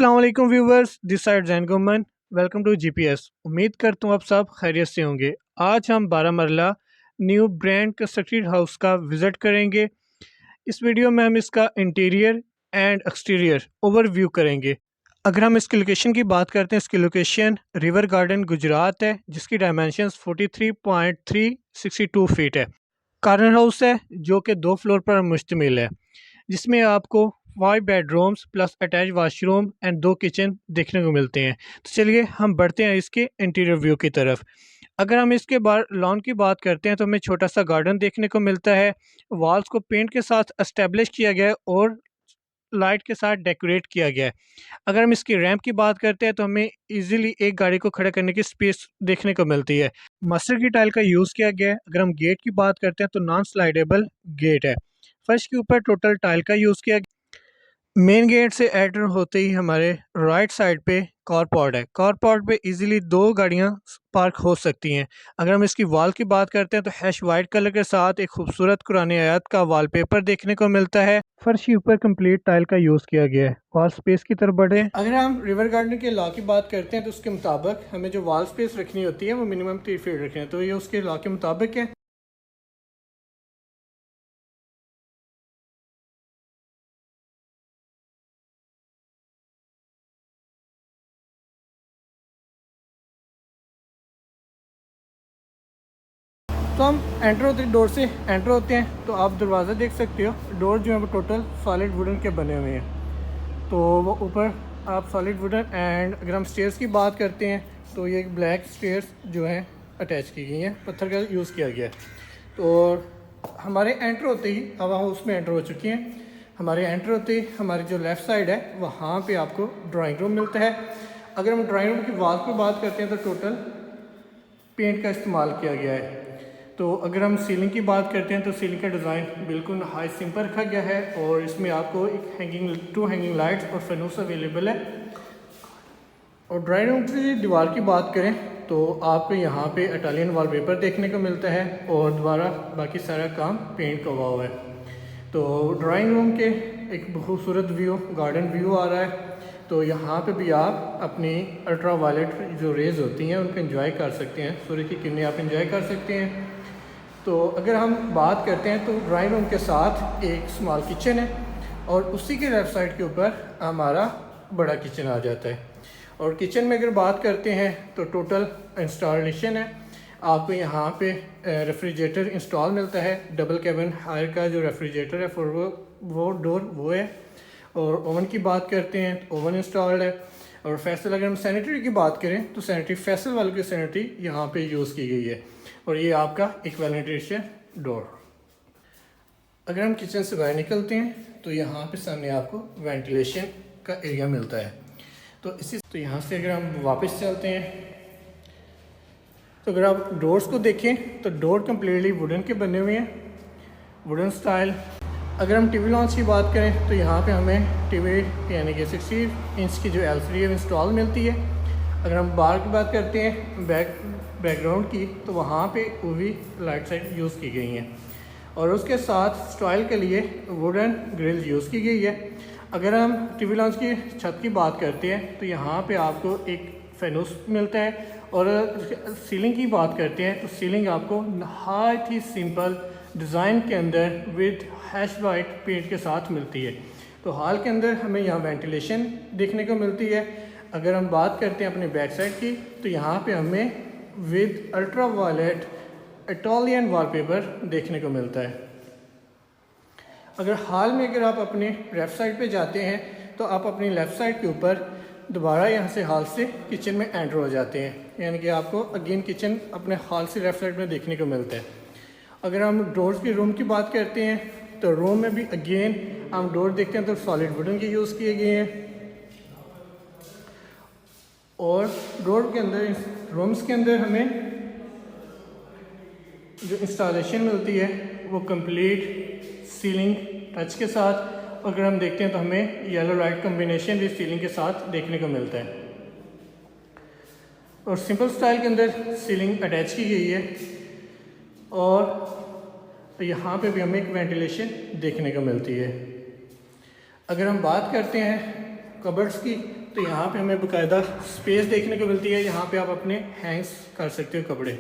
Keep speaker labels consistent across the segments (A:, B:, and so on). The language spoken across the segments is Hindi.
A: अस्सलाम वालेकुम viewers, this side Zain Guman. Welcome to GPS. उम्मीद करता हूँ आप सब खैरियत से होंगे। आज हम 12 मरला न्यू ब्रांड कंस्ट्रक्टेड हाउस का विज़िट करेंगे। इस वीडियो में हम इसका इंटीरियर एंड एक्सटीरियर ओवरव्यू करेंगे। अगर हम इसकी लोकेशन की बात करते हैं, इसकी लोकेशन रिवर गार्डन गुजरात है, जिसकी डायमेंशंस 43.362 फीट है। कार्नर हाउस है जो कि 2 फ्लोर पर मुश्तमिल है, जिसमें आपको 5 bedrooms plus attach washroom and 2 kitchen देखने को मिलते हैं। तो चलिए हम बढ़ते हैं इसके इंटीरियर व्यू की तरफ। अगर हम इसके बाहर लॉन की बात करते हैं तो हमें छोटा सा गार्डन देखने को मिलता है। वॉल्स को पेंट के साथ एस्टेब्लिश किया गया है और लाइट के साथ डेकोरेट किया गया है। अगर हम इसकी रैंप की बात करते हैं तो हमें इजीली एक गाड़ी को खड़ा करने की स्पेस देखने को मिलती है। मस्टर्ड की टाइल का यूज़ किया गया है। अगर हम गेट की बात करते हैं तो नॉन स्लाइडेबल गेट है। फर्श के ऊपर टोटल टाइल का यूज़ किया। मेन गेट से एंटर होते ही हमारे राइट साइड पे कारपोर्ट है। कारपोर्ट पे इजीली 2 गाड़ियां पार्क हो सकती हैं। अगर हम इसकी वॉल की बात करते हैं तो हैश वाइट कलर के साथ एक खूबसूरत कुरान आयत का वॉलपेपर देखने को मिलता है। फर्श के ऊपर कंप्लीट टाइल का यूज़ किया गया है। वॉल स्पेस की तरफ बढ़े। अगर हम रिवर गार्डन के लॉ की बात करते हैं तो उसके मुताबिक हमें जो वॉल स्पेस रखनी होती है वो मिनिमम 3 फीट रखनी है, तो ये उसके लॉ के मुताबिक है। तो हम एंटर होते डोर से एंटर होते हैं तो आप दरवाज़ा देख सकते हो। डोर जो है वो टोटल सॉलिड वुडन के बने हुए हैं, तो वो ऊपर आप सॉलिड वुडन। एंड अगर हम स्टेयर्स की बात करते हैं तो ये ब्लैक स्टेयर्स जो हैं अटैच की गई हैं, पत्थर का यूज़ किया गया है। तो हमारे एंटर होते ही हवा हाउस में एंटर हो चुकी हैं। हमारे एंटर होते ही हमारी जो लेफ़्ट साइड है वहाँ पे आपको ड्राइंग रूम मिलता है। अगर हम ड्राइंग रूम की वॉल पर बात करते हैं तो टोटल पेंट का इस्तेमाल किया गया है। तो अगर हम सीलिंग की बात करते हैं तो सीलिंग का डिज़ाइन बिल्कुल हाई सिंपल रखा गया है और इसमें आपको एक 2 हैंगिंग लाइट्स और फैनूस अवेलेबल है। और ड्राइंग रूम की दीवार की बात करें तो आपको यहाँ पे इटालियन वॉलपेपर देखने को मिलता है और दोबारा बाकी सारा काम पेंट का हुआ है। तो ड्राइंग रूम के एक खूबसूरत व्यू, गार्डन व्यू आ रहा है। तो यहाँ पे भी आप अपनी अल्ट्रा वायलेट जो रेज़ होती हैं उनको एंजॉय कर सकते हैं, सूर्य की किरणें आप एंजॉय कर सकते हैं। तो अगर हम बात करते हैं तो ड्राइंग रूम के साथ एक स्मॉल किचन है और उसी के लेफ़्ट साइड के ऊपर हमारा बड़ा किचन आ जाता है। और किचन में अगर बात करते हैं तो टोटल इंस्टॉलेशन है। आपको यहाँ पे रेफ्रिजरेटर इंस्टॉल मिलता है। डबल कैबिन हायर का जो रेफ्रिजरेटर है फॉर वो डोर वो है। और ओवन की बात करते हैं तो ओवन इंस्टॉल्ड है। और फैसल, अगर हम सैनिटरी की बात करें तो सैनिटरी फैसल वालों की सैनिटरी यहाँ पे यूज़ की गई है। और ये आपका इक्वेलेंटेशन डोर। अगर हम किचन से बाहर निकलते हैं तो यहाँ पे सामने आपको वेंटिलेशन का एरिया मिलता है। तो यहाँ से अगर हम वापस चलते हैं तो अगर आप डोर्स को देखें तो डोर कम्प्लीटली वुडन के बने हुए हैं, वुडन स्टाइल। अगर हम टीवी लॉन्च की बात करें तो यहाँ पे हमें टीवी यानी कि 60 इंच की जो LCD इंस्टॉल मिलती है। अगर हम बाहर की बात करते हैं बैकग्राउंड की तो वहाँ पे UV लाइट साइट यूज़ की गई हैं और उसके साथ स्टाइल के लिए वुडन ग्रिल यूज़ की गई है। अगर हम टीवी लॉन्च की छत की बात करते हैं तो यहाँ पे आपको एक फैनूस मिलता है। और सीलिंग की बात करते हैं तो सीलिंग आपको नहायत ही सिंपल डिज़ाइन के अंदर विद हैश वाइट पेंट के साथ मिलती है। तो हॉल के अंदर हमें यहाँ वेंटिलेशन देखने को मिलती है। अगर हम बात करते हैं अपने बैक साइड की तो यहाँ पे हमें with ultraviolet Italian wallpaper देखने को मिलता है। अगर हाल में अगर आप अपने लेफ़्ट साइड पे जाते हैं तो आप अपनी लेफ़्ट साइड के ऊपर दोबारा यहाँ से हॉल से किचन में एंटर हो जाते हैं, यानी कि आपको अगेन किचन अपने हॉल से लेफ़्ट साइड में देखने को मिलता है। अगर हम डोर्स की रूम की बात करते हैं तो रूम में भी अगेन हम डोर देखते हैं तो सॉलिड वुडन के यूज़ किए गए हैं। और डोर के अंदर, रूम्स के अंदर हमें जो इंस्टॉलेशन मिलती है वो कंप्लीट सीलिंग टच के साथ। अगर हम देखते हैं तो हमें येलो लाइट कॉम्बिनेशन भी सीलिंग के साथ देखने को मिलता है। और सिंपल स्टाइल के अंदर सीलिंग अटैच की गई है और यहाँ पे भी हमें एक वेंटिलेशन देखने को मिलती है। अगर हम बात करते हैं कबर्ड्स की तो यहाँ पे हमें बाकायदा स्पेस देखने को मिलती है। यहाँ पे आप अपने हैंग्स कर सकते हो कपड़े।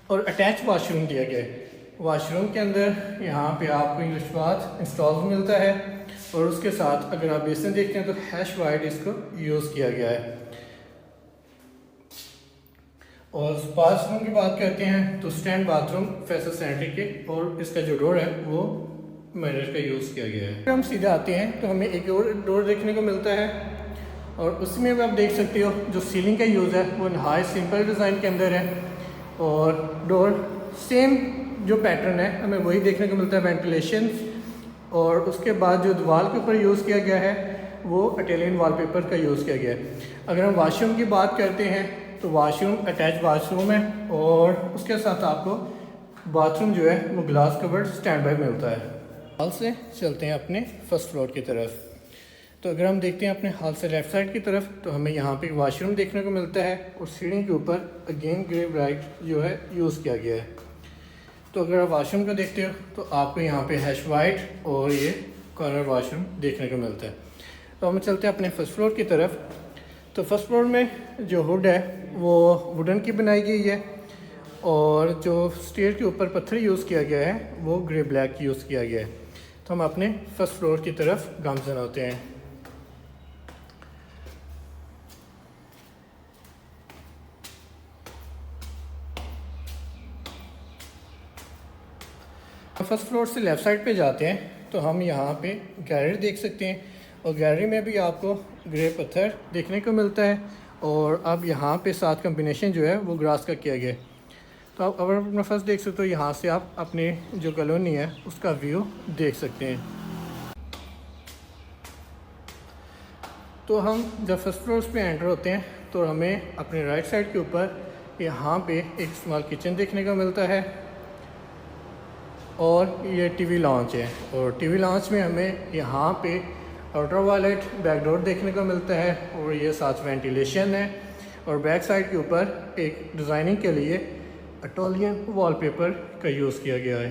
A: और अटैच वॉशरूम दिया गया है। वॉशरूम के अंदर यहाँ पे आपको इंग्लिश बाथ इंस्टॉल मिलता है और उसके साथ अगर आप बेसिन देखते हैं तो हैश वाइट इसको यूज़ किया गया है। और बाथरूम की बात करते हैं तो स्टैंड बाथरूम फैसल सैनिटरी के, और इसका जो डोर है वो मिरर का यूज़ किया गया है। हम सीधे आते हैं तो हमें एक और डोर देखने को मिलता है और उसमें भी आप देख सकते हो जो सीलिंग का यूज़ है वो नहायत सिंपल डिज़ाइन के अंदर है। और डोर सेम जो पैटर्न है हमें वही देखने को मिलता है, वेंटिलेशन। और उसके बाद जो दीवार के ऊपर यूज़ किया गया है वो इटालियन वॉलपेपर का यूज़ किया गया है। अगर हम वाशरूम की बात करते हैं तो वाशरूम अटैच वाशरूम है और उसके साथ आपको बाथरूम जो है वो ग्लास कवर्ड स्टैंड बाय मिलता है। हाल से चलते हैं अपने फर्स्ट फ्लोर की तरफ। तो अगर हम देखते हैं अपने हाल से लेफ़्ट साइड की तरफ तो हमें यहाँ पे वॉशरूम देखने को मिलता है और सीढ़ी के ऊपर अगेन ग्रे ब्राइट जो है यूज़ किया गया है। तो अगर आप वॉशरूम को देखते हो तो आपको यहाँ पे हैश वाइट और ये कॉर्नर वॉशरूम देखने को मिलता है। तो हम चलते हैं अपने फर्स्ट फ्लोर की तरफ। तो फर्स्ट फ्लोर में जो हुड है वो वुडन की बनाई गई है और जो स्टेयर के ऊपर पत्थर यूज़ किया गया है वो ग्रे ब्लैक यूज़ किया गया है। तो हम अपने फर्स्ट फ्लोर की तरफ गामजन होते हैं। फर्स्ट फ्लोर से लेफ़्ट साइड पे जाते हैं तो हम यहाँ पे गैलरी देख सकते हैं और गैलरी में भी आपको ग्रे पत्थर देखने को मिलता है और अब यहाँ पे साथ कम्बिनेशन जो है वो ग्रास का किया गया है। तो आप अगर अपना फर्स्ट देख सकते हो यहाँ से आप अपने जो कॉलोनी है उसका व्यू देख सकते हैं। तो हम जब फर्स्ट फ्लोर पे एंटर होते हैं तो हमें अपने राइट साइड के ऊपर यहाँ पे एक स्मॉल किचन देखने को मिलता है और ये टीवी लॉन्च है। और टीवी लॉन्च में हमें यहाँ पे अल्ट्रावायलेट बैक डोर देखने को मिलता है और ये साथ वेंटिलेशन है। और बैक साइड के ऊपर एक डिज़ाइनिंग के लिए इटालियन वॉलपेपर का यूज़ किया गया है।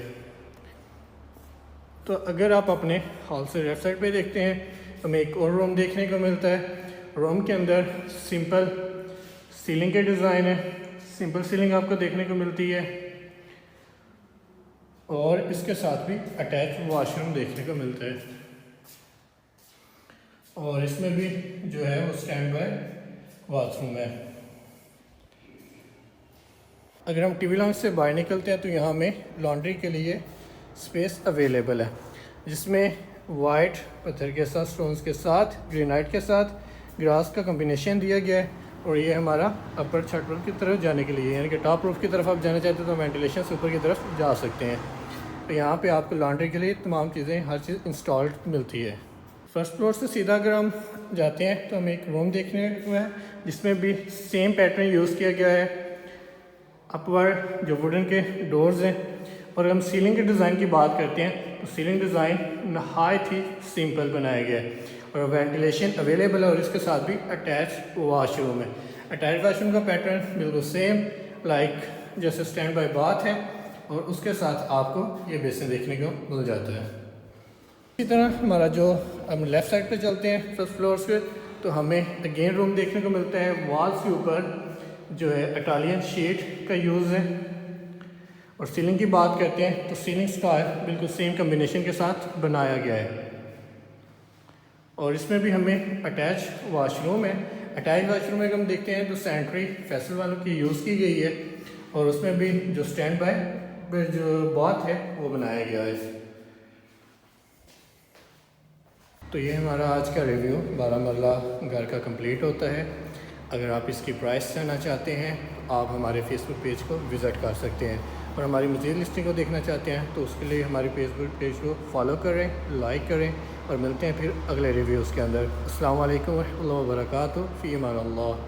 A: तो अगर आप अपने हॉल से लेफ्ट साइड पे देखते हैं तो हमें एक और रूम देखने को मिलता है। रूम के अंदर सिंपल सीलिंग के डिज़ाइन है, सिंपल सीलिंग आपको देखने को मिलती है और इसके साथ भी अटैच वॉशरूम देखने को मिलता है। और इसमें भी जो है वो स्टैंड बाय बाथरूम है। अगर हम टीवी लॉन्च से बाहर निकलते हैं तो यहाँ में लॉन्ड्री के लिए स्पेस अवेलेबल है जिसमें वाइट पत्थर के साथ स्टोन्स के साथ ग्रेनाइट के साथ ग्रास का कॉम्बिनेशन दिया गया है। और ये हमारा अपर छत रूफ की तरफ जाने के लिए, यानी कि टॉप रूफ की तरफ आप जाना चाहते हो तो वेंटिलेशन से ऊपर की तरफ जा सकते हैं। तो यहाँ पे आपको लॉन्ड्री के लिए तमाम चीज़ें हर चीज़ इंस्टॉल्ड मिलती है। फर्स्ट फ्लोर से सीधा अगर हम जाते हैं तो हमें एक रूम देखने को है जिसमें भी सेम पैटर्न यूज़ किया गया है। अपवर्ड जो वुडन के डोर्स हैं। और हम सीलिंग के डिज़ाइन की बात करते हैं तो सीलिंग डिज़ाइन नहायत ही सिंपल बनाया गया है और वेंटिलेशन अवेलेबल है और इसके साथ भी अटैच वॉशरूम है। अटैच वॉशरूम का पैटर्न बिल्कुल सेम लाइक जैसे स्टैंड बाय बाथ है और उसके साथ आपको ये बेसिन देखने को मिल जाता है। इसी तरह हमारा जो हम लेफ़्ट साइड पे चलते हैं फर्स्ट फ्लोर से तो हमें अगेन रूम देखने को मिलता है। वॉल्स के ऊपर जो है इटालियन शीट का यूज़ है। और सीलिंग की बात करते हैं तो सीलिंग स्काई बिल्कुल सेम कम्बिनेशन के साथ बनाया गया है। और इसमें भी हमें अटैच वॉशरूम है। अटैच वॉशरूम में हम देखते हैं तो सैनिटरी फैसल वालों की यूज़ की गई है और उसमें भी जो स्टैंड बाय जो बाथ है वो बनाया गया है। तो ये हमारा आज का रिव्यू 12 मरला घर का कंप्लीट होता है। अगर आप इसकी प्राइस जानना चाहते हैं तो आप हमारे फेसबुक पेज को विज़िट कर सकते हैं और हमारी मज़ीद लिस्टिंग को देखना चाहते हैं तो उसके लिए हमारे फेसबुक पेज को फॉलो करें, लाइक करें और मिलते हैं फिर अगले रिव्यूज़ के अंदर। अस्सलाम वालेकुम व रहमतुल्लाहि व बरकातुहू फ़ी अमान अल्लाह।